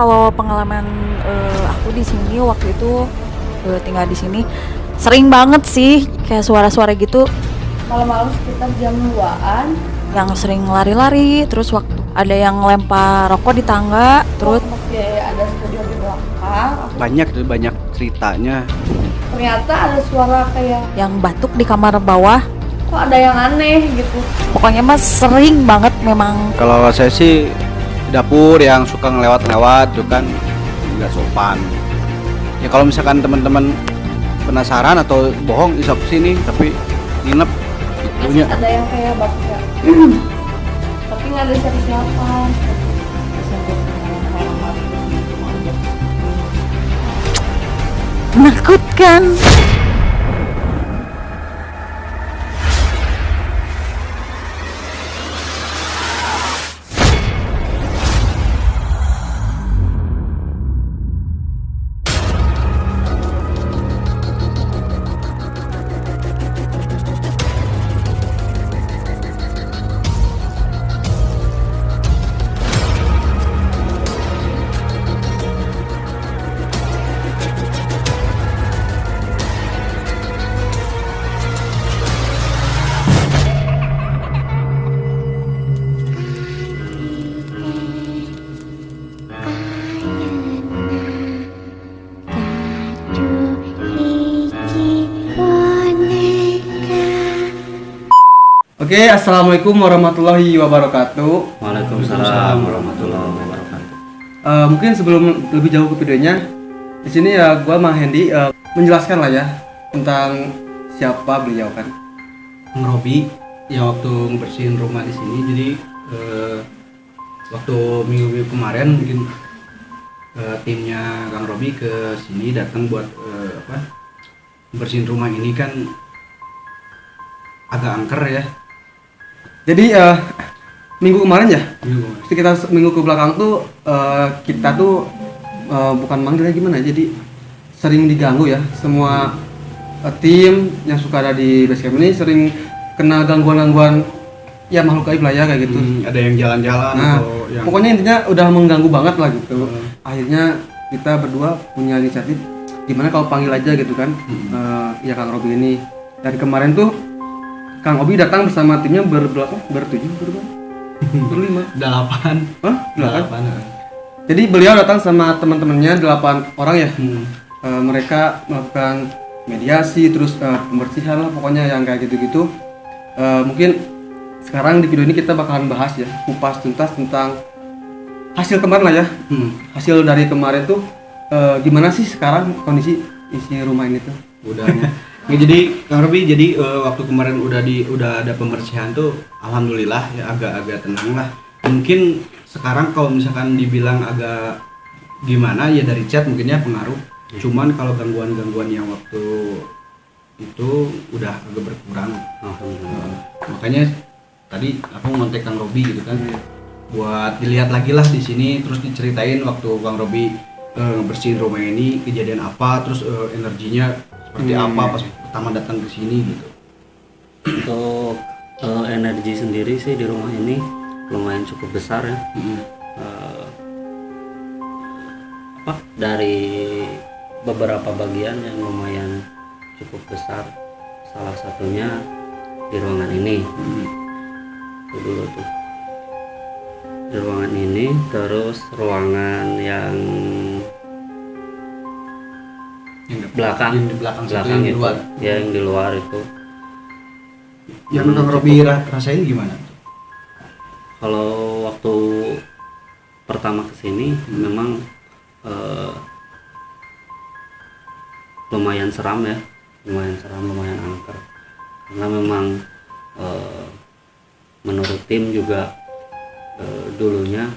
Kalau pengalaman aku di sini waktu itu tinggal di sini sering banget sih kayak suara-suara gitu Malam-malam sekitar jam 2-an. yang sering lari-lari, terus waktu ada yang lempar rokok di tangga, terus Masih ada studio di belakang. Banyak ceritanya. Ternyata ada suara kayak yang batuk di kamar bawah. kok ada yang aneh gitu. Pokoknya mas sering banget memang. Kalau saya sih dapur yang suka ngelewat-lewat itu kan nggak sopan. Ya kalau misalkan teman-teman penasaran atau bohong bisa kesini tapi nginep itunya. Ada yang kayak bapak tapi nggak ada siapa-siapa. Menakutkan. Oke, assalamualaikum warahmatullahi wabarakatuh. Waalaikumsalam warahmatullahi wabarakatuh. Mungkin sebelum lebih jauh ke videonya, di sini ya gua Mang Hendy menjelaskan lah ya tentang siapa beliau kan. Kang Robi ya waktu ngebersihin rumah di sini, jadi waktu minggu kemarin mungkin timnya Kang Robi ke sini datang buat bersihin rumah ini kan agak angker ya. Jadi minggu kemarin ya, Minggu kemarin. sekitar minggu ke belakang tuh kita tuh bukan manggilnya gimana, jadi sering diganggu ya. Semua tim yang suka ada di basecamp ini sering kena gangguan-gangguan ya makhluk gaib lah ya kayak gitu. Ada yang jalan-jalan Nah, atau yang pokoknya intinya udah mengganggu banget lah gitu. Akhirnya kita berdua punya inisiatif gimana kalau panggil aja gitu kan, ya Kang Robi ini. Dan kemarin tuh Kang Obi datang bersama timnya berberapa? Bertujuh, berlima. 8. Hah? 8? 8. Jadi beliau datang sama teman-temannya 8 orang ya. Mereka melakukan mediasi, terus pembersihan lah pokoknya yang kayak gitu-gitu. Mungkin sekarang di video ini kita bakalan bahas ya, kupas tuntas tentang hasil kemarin lah ya. Hasil dari kemarin tuh gimana sih sekarang kondisi isi rumah ini tuh? Udahnya. Ya, jadi Kang Robi, jadi waktu kemarin udah ada pembersihan tuh alhamdulillah ya agak tenang lah. Mungkin sekarang kalau misalkan dibilang agak gimana ya dari chat mungkin ya pengaruh. Cuman kalau gangguan-gangguan yang waktu itu udah agak berkurang. Makanya tadi aku ngontek Kang Robi gitu kan. Buat dilihat lagi lah di sini, terus diceritain waktu Kang Robi ngebersihin rumah ini kejadian apa, terus energinya seperti apa pas pertama datang ke sini gitu. Untuk energi sendiri sih di rumah ini lumayan cukup besar ya. Dari beberapa bagian yang lumayan cukup besar. Salah satunya di ruangan ini. Itu dulu tuh. Di ruangan ini, terus ruangan yang belakang, yang di belakang situ, yang di itu, luar. ya yang di luar itu. Yang Kang Robi rasain gimana? Kalau waktu pertama kesini memang lumayan seram ya, lumayan angker, karena memang menurut tim juga dulunya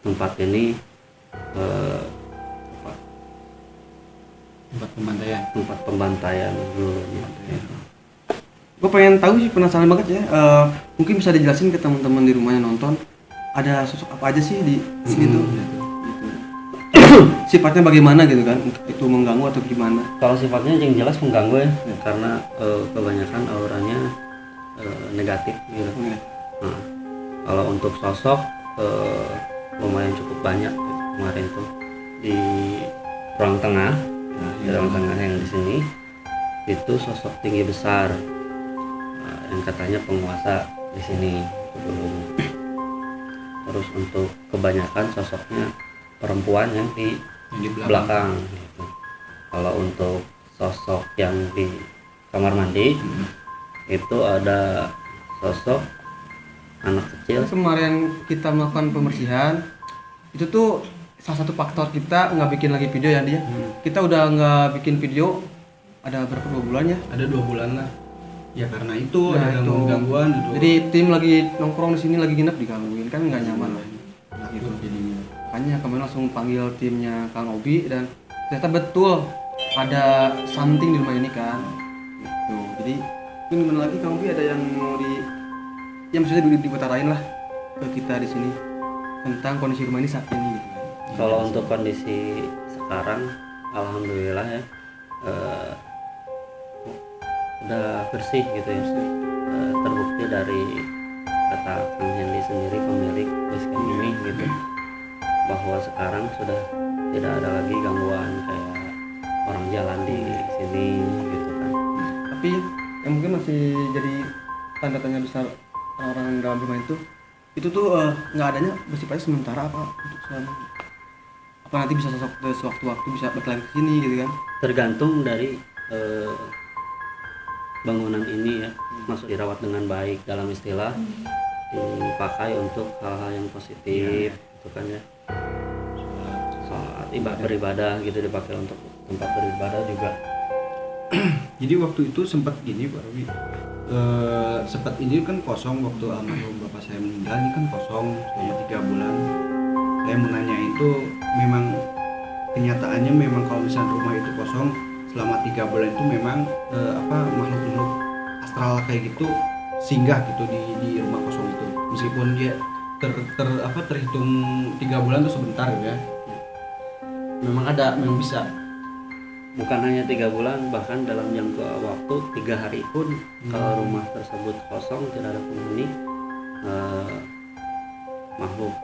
tempat ini tempat pembantaian dulunya. Gue pengen tahu sih, penasaran banget ya. Mungkin bisa dijelasin ke teman-teman di rumah yang nonton, ada sosok apa aja sih di sini tuh? Gitu. Sifatnya bagaimana gitu kan? Itu mengganggu atau gimana? Kalau sifatnya yang jelas mengganggu ya, karena kebanyakan auranya negatif gitu. Nah, kalau untuk sosok lumayan cukup banyak gitu, kemarin tuh. di ruang tengah, di ruang tengah yang di sini itu sosok tinggi besar yang katanya penguasa di sini dulu. Terus untuk kebanyakan sosoknya perempuan yang di belakang gitu. Kalau untuk sosok yang di kamar mandi itu ada sosok anak kecil. Kemarin kita melakukan pembersihan itu tuh salah satu faktor kita nggak bikin lagi video ya dia. Kita udah nggak bikin video ada berapa 2 bulan ya? Ada 2 bulan lah. Ya karena itu Nah, ada itu. gangguan gitu. Jadi tim lagi nongkrong di sini lagi nginep digangguin kan nggak nyaman lah. gitu jadinya. Makanya kami langsung panggil timnya Kang Obi dan ternyata betul ada something di rumah ini kan. Gitu. Jadi mungkin gimana lagi Kang Obi ada yang mau yang maksudnya diutarain lah ke kita di sini tentang kondisi rumah ini saat ini gitu kan. Kalau untuk kondisi sekarang, alhamdulillah ya, udah bersih gitu ya. Terbukti dari kata Kang Hendy sendiri, pemilik basecamp ini gitu, bahwa sekarang sudah tidak ada lagi gangguan kayak orang jalan di sini gitu kan. Tapi yang mungkin masih jadi tanda tanya besar orang dalam rumah itu tuh nggak adanya bersifatnya sementara apa untuk selama apa nanti bisa sewaktu-waktu bisa balik lagi ke sini gitu kan. Tergantung dari bangunan ini ya, masuk dirawat dengan baik, dalam istilah dipakai untuk hal-hal yang positif gitu kan ya. Saat beribadah gitu dipakai untuk tempat beribadah juga. Jadi waktu itu sempat gini Pak Robi, sempat ini kan kosong waktu almarhum bapak saya meninggal, ini kan kosong selama 3 bulan. Saya menanya itu memang kenyataannya memang kalau misalnya rumah itu kosong selama 3 bulan itu memang makhluk-makhluk astral kayak gitu singgah gitu di rumah kosong itu, meskipun dia terhitung 3 bulan itu sebentar gitu ya. Memang memang bisa. Bukan hanya 3 bulan, bahkan dalam jangka waktu 3 hari pun kalau rumah tersebut kosong tidak ada penghuni, makhluk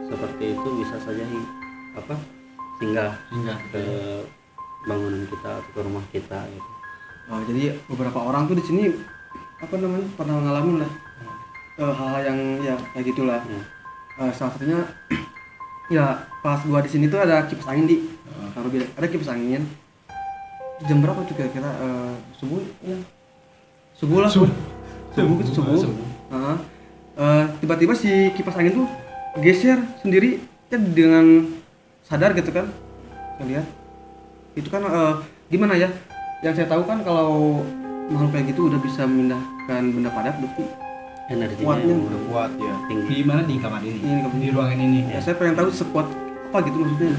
seperti itu bisa saja singgah ke bangunan kita atau ke rumah kita gitu. Jadi beberapa orang tuh di sini pernah ngalamin lah hal-hal yang ya kayak gitulah. Salah satunya ya pas gua di sini tuh ada kipas angin kalau ada kipas angin jam berapa tuh kira-kira subuh ya subuh. Tiba-tiba si kipas angin tuh geser sendiri ya dengan sadar gitu kan. Lihat itu kan gimana ya, yang saya tahu kan kalau makhluk kayak gitu udah bisa memindahkan benda padat berarti Energinya kuatnya yang Udah kuat ya. tinggi. Di mana, di kamar ini? Ini, Di ruangan ini. ya, saya pengen tahu sekuat apa gitu maksudnya.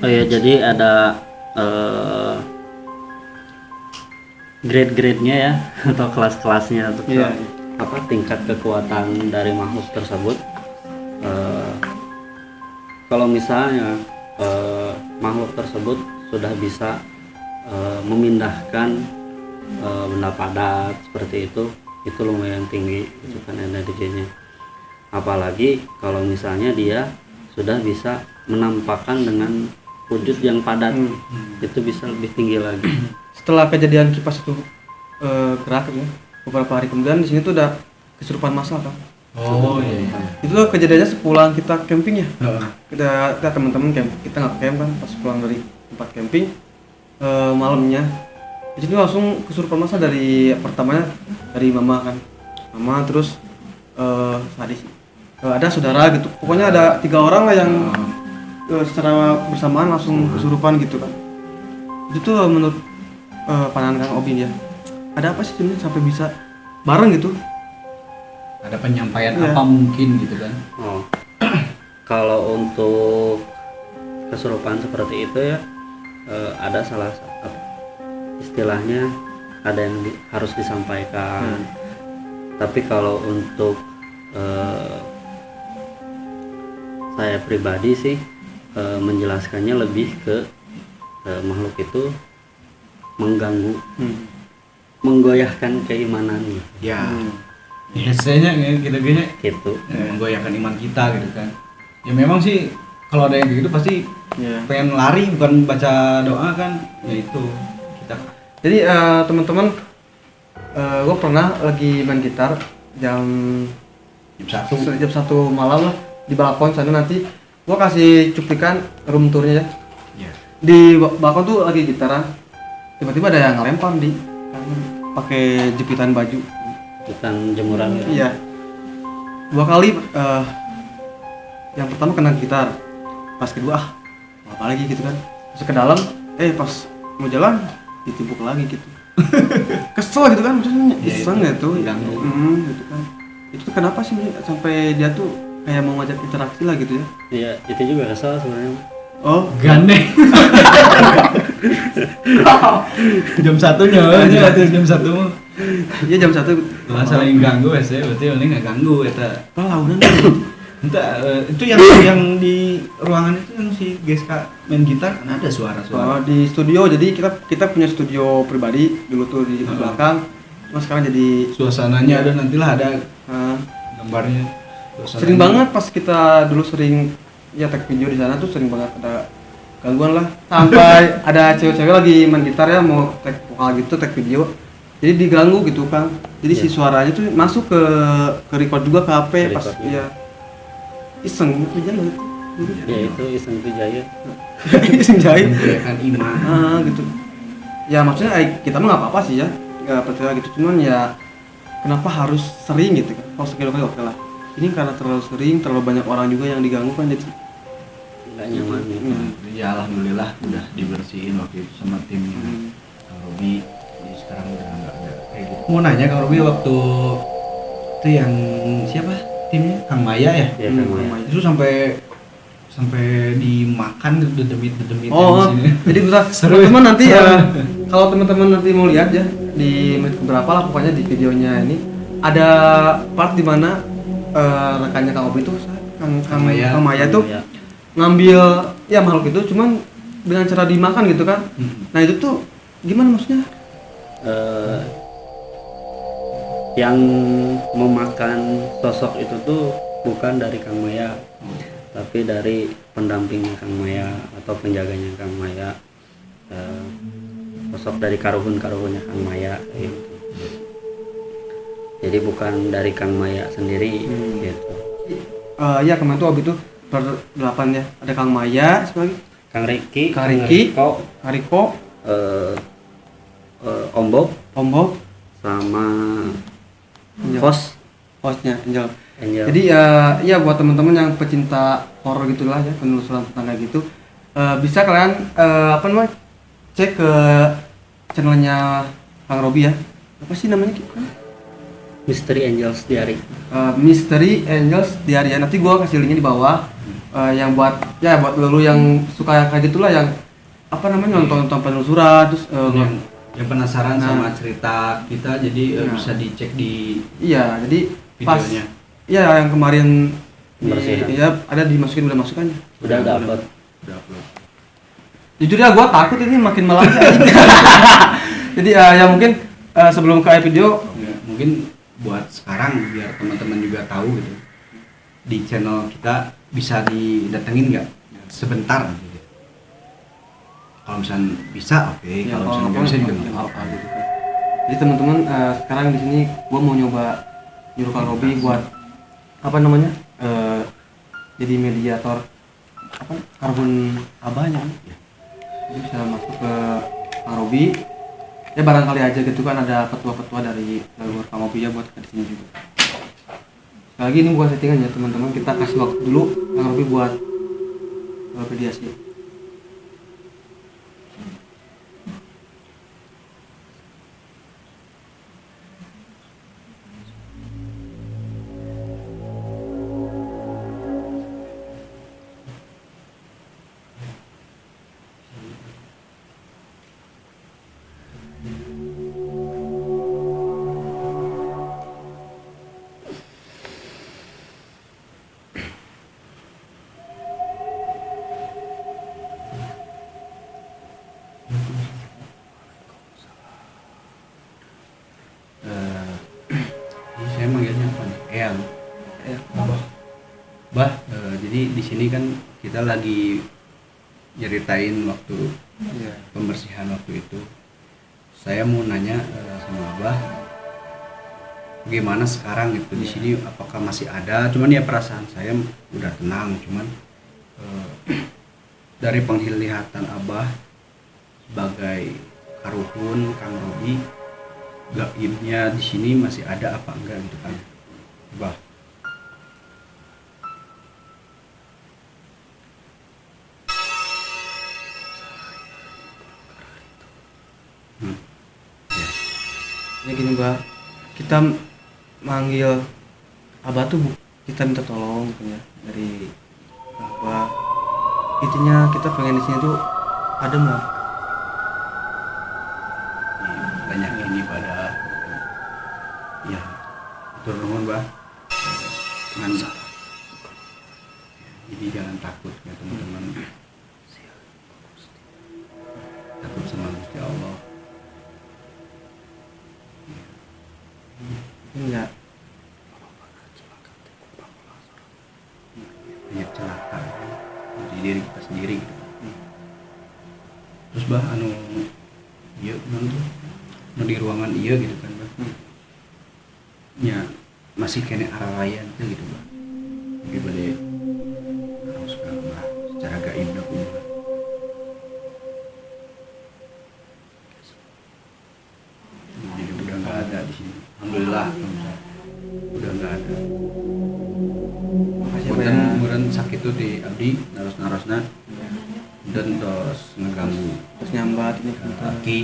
Oh ya, jadi ada grade-grade-nya ya atau kelas-kelasnya atau tingkat kekuatan dari makhluk tersebut. Kalau misalnya makhluk tersebut sudah bisa memindahkan benda padat seperti itu lumayan tinggi itu kan energinya. Apalagi kalau misalnya dia sudah bisa menampakkan dengan wujud yang padat, itu bisa lebih tinggi lagi. Setelah kejadian kipas itu gerak ya, beberapa hari kemudian di sini tuh udah kesurupan massal kan. Oh iya. Itu tuh kejadiannya sepulang kita camping ya. Kita teman-teman kita nggak camp kan, pas pulang dari tempat camping malamnya di sini langsung kesurupan massal. Dari pertamanya dari mama kan, terus ada saudara gitu, pokoknya ada 3 orang lah yang secara bersamaan langsung kesurupan gitu kan. Itu tuh menurut pandangan Kang Obin ya, ada apa sih sebenarnya sampai bisa bareng gitu? Ada penyampaian apa mungkin gitu kan? Kalau untuk kesurupan seperti itu ya, ada salah satu istilahnya ada yang harus disampaikan. Tapi kalau untuk saya pribadi sih menjelaskannya lebih ke makhluk itu mengganggu, menggoyahkan keimanan Ya. Biasanya gitu-gini gitu. menggoyahkan iman kita gitu kan. Ya memang sih kalau ada yang kayak gitu pasti Iya. pengen lari bukan baca doa kan, ya itu kita. Jadi teman-teman, gue pernah lagi main gitar jam Jam 1 jam 1 malam lah di balkon sana. Nanti gue kasih cuplikan room tournya ya. ya. Di balkon tuh lagi gitaran, tiba-tiba ada yang ngelempar di pakai jepitan baju. bukan jemuran gitu. Iya. 2 kali, yang pertama kena gitar, pas kedua apa lagi gitu kan, masuk ke dalam, pas mau jalan ditimpuk lagi gitu. Kesel gitu kan, maksudnya Ya, iseng itu, gitu, ganggu. gitu kan. Itu tuh kenapa sih sampai dia tuh kayak mau ngajak interaksi lah gitu ya? Iya, itu juga kesal sebenarnya. Oh, Gandeng. Jam 1-nya aja jam 1 mah. iya jam 1. Lah saling ganggu ya, berarti ini enggak ganggu eta. Launan. Entah, itu yang di ruangan itu yang si Geska main gitar kan ada suara-suara. Di studio, jadi kita punya studio pribadi dulu tuh di belakang. Mas sekarang jadi Suasananya ada, nantilah ada eh, gambarnya. sering banget pas kita dulu sering ya tag video di sana tuh sering banget ada gangguan lah, sampai ada cewek-cewek lagi main gitar ya mau tag vokal gitu, tag video, jadi diganggu gitu kan. Jadi si suaranya tuh masuk ke record juga ke HP Ke pas record, ya iseng itu jalan gitu. Ya itu iseng itu jaya. Iseng jahit. Menggoyahkan iman. Gitu. Ya maksudnya kita mah nggak apa-apa sih ya, nggak percaya gitu, cuman ya kenapa harus sering gitu kan? Kalau sekali-kali oke lah. Ini karena terlalu sering, terlalu banyak orang juga yang diganggu kan, jadi Nggak nyaman gitu. Ya alhamdulillah udah dibersihin waktu itu sama timnya Kang Robi. Jadi sekarang udah enggak ada kayak gitu. Mau nanya Kang Robi, waktu itu yang siapa timnya Kang Maya ya? Ya kan Maya. Itu sampai dimakan dedemit oh, di sini. jadi bisa Seru ya? teman-teman nanti kalau teman-teman nanti mau lihat ya di menit berapa lah pokoknya di videonya ini ada part di mana rekannya Kang Obi itu Kang Maya tuh Ya. ngambil ya makhluk itu cuman dengan cara dimakan gitu kan. Nah itu tuh gimana maksudnya? Yang memakan sosok itu tuh bukan dari Kang Maya, tapi dari pendampingnya Kang Maya atau penjaganya Kang Maya, sosok dari karuhun-karuhunnya Kang Maya gitu. Jadi bukan dari Kang Maya sendiri gitu. Ya kemarin tuh Obi tuh berdelapan ya, ada Kang Maya sebagai Kang Riki, Kang Riki, Riko, Hariko, Ombok Ombok, sama Angel. hostnya Angel. Angel. Jadi ya buat teman-teman yang pecinta horor gitulah ya, penelusuran tentang kayak gitu, bisa kalian cek ke channelnya Kang Robi ya. Apa sih namanya? Mystery Angels Diary. Mystery Angels Diary ya. Nanti gua kasih linknya di bawah. Yang buat lu yang suka kayak gitulah, yang nonton penelusuran terus yang penasaran sama Nah. cerita kita, jadi Nah. bisa dicek di iya, jadi pas videonya. iya yang kemarin Pembersihan. ya ada dimasukin, udah masukannya. Udah upload. Udah upload. Jujur ya gua takut ini makin malam. Jadi ya mungkin sebelum ke video Ya, mungkin buat sekarang biar teman-teman juga tahu gitu, di channel kita bisa didatengin nggak sebentar gitu. Kalau misalnya bisa oke, ya, kalau misalnya nggak bisa juga nggak apa apa-apa. gitu kan. Jadi teman-teman sekarang di sini gua mau nyoba nyuruh Kang Robi buat jadi mediator karbon abahnya. Jadi bisa masuk ke Kang Robi. Ya barangkali aja gitu kan ada petua-petua dari luar Kang Robi ya buat ke sini juga. Sekali lagi ini bukan settingan ya teman-teman, kita kasih waktu dulu Kang Robi buat mediasi. Saya manggilnya apa nih? Eyang. Bah, jadi di sini kan kita lagi nyeritain waktu Iya. pembersihan waktu itu. Saya mau nanya sama Abah, gimana sekarang gitu di sini, apakah masih ada? Cuman ya perasaan saya udah tenang, cuman dari penglihatan Abah sebagai karuhun Kang Robi, gaibnya di sini masih ada apa enggak gitu kan, Abah? Ya gini Mbak, kita manggil Abah tuh kita minta tolong gitu ya dari Abah. Intinya kita pengen di sini tuh adem lah. Banyak ini pada ya turun nuhun Bah. Jangan jadi jangan takut ya teman-teman, takut sama Gusti Allah. Iya. Banyak celaka di diri kita sendiri gitu. Terus Bah anu iya non tuh anu di ruangan iya gitu kan Bah. Ya masih kena aralayan tuh gitu Bah. Jadi balik harus ke Bah secara gaib dah punya Bah. Jadi udah nggak ada di sini. Alhamdulillah udah nggak ada. Makasih Kemudian Mbak. kemudian sakit tuh di abdi naros-narosna dan terus ngeganggu Terus nyambat ini kita. kaki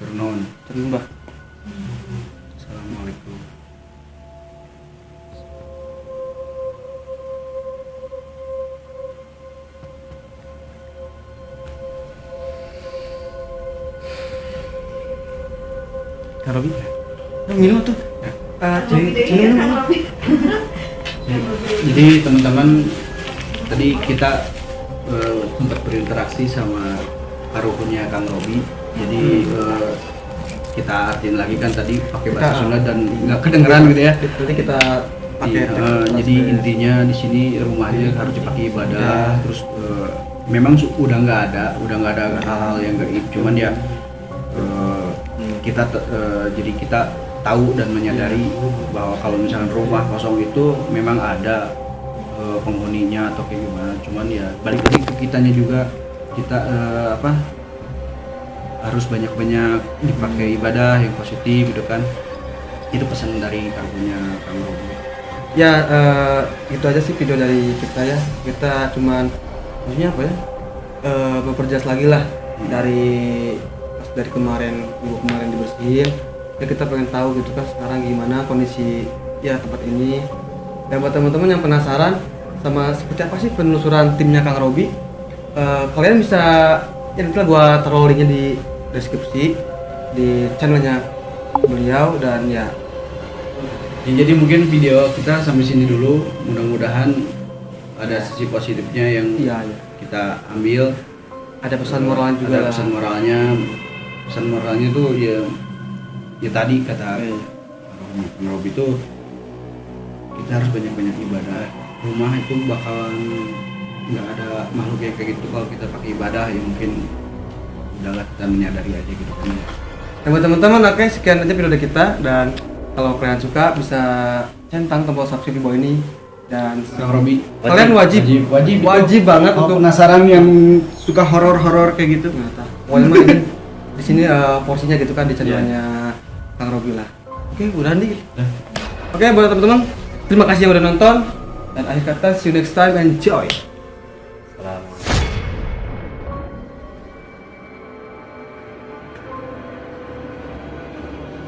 turun. Terus Mbak. Assalamualaikum. Kak Robi. Minum tuh. Minum. Jadi teman-teman tadi kita sempat berinteraksi sama karuhunnya Kang Robi. Jadi kita artiin lagi kan tadi pakai bahasa Sunda dan nggak kedengeran gitu ya. Nanti kita pakai. Jadi intinya di sini rumahnya harus dipakai ibadah. Terus memang udah nggak ada hal-hal yang gaib. Cuman ya kita jadi kita tahu dan menyadari bahwa kalau misalkan rumah kosong itu memang ada penghuninya atau kayak gimana. Cuman ya balik lagi ke kitanya juga, kita harus banyak-banyak dipakai ibadah yang positif gitu kan. Itu pesan dari karunya Kang Robi. Ya itu aja sih video dari kita ya. Kita cuman maksudnya apa ya? Memperjelas lagi lah dari kemarin minggu kemarin dibersihin. Ya kita pengen tahu gitu kan sekarang gimana kondisi ya tempat ini. Dan buat teman-teman yang penasaran sama seperti apa sih penelusuran timnya Kang Robi, kalian bisa ya nanti lah gua taruh linknya di deskripsi di channelnya beliau. Dan ya Jadi mungkin video kita sampai sini dulu. Mudah-mudahan ada sisi positifnya yang iya ya. kita ambil. Ada pesan moral juga. Ada pesan moralnya. Pesan moralnya tuh ya tadi kata Kang Robi itu kita harus banyak-banyak ibadah. Rumah itu bakalan nggak ada makhluk yang kayak gitu kalau kita pakai ibadah, ya mungkin udahlah kita menyadari aja gitu kan. Dan buat teman-teman, oke sekian aja video kita. Dan kalau kalian suka bisa centang tombol subscribe di bawah ini. Dan Kang Robi, kalian wajib banget kalau untuk penasaran yang suka horor-horor kayak gitu. pokoknya mah ini di sini porsinya gitu kan di channelnya Kang Robi lah. Oke, udah nih. Oke, buat teman-teman, terima kasih yang udah nonton. Dan akhir kata, see you next time, enjoy.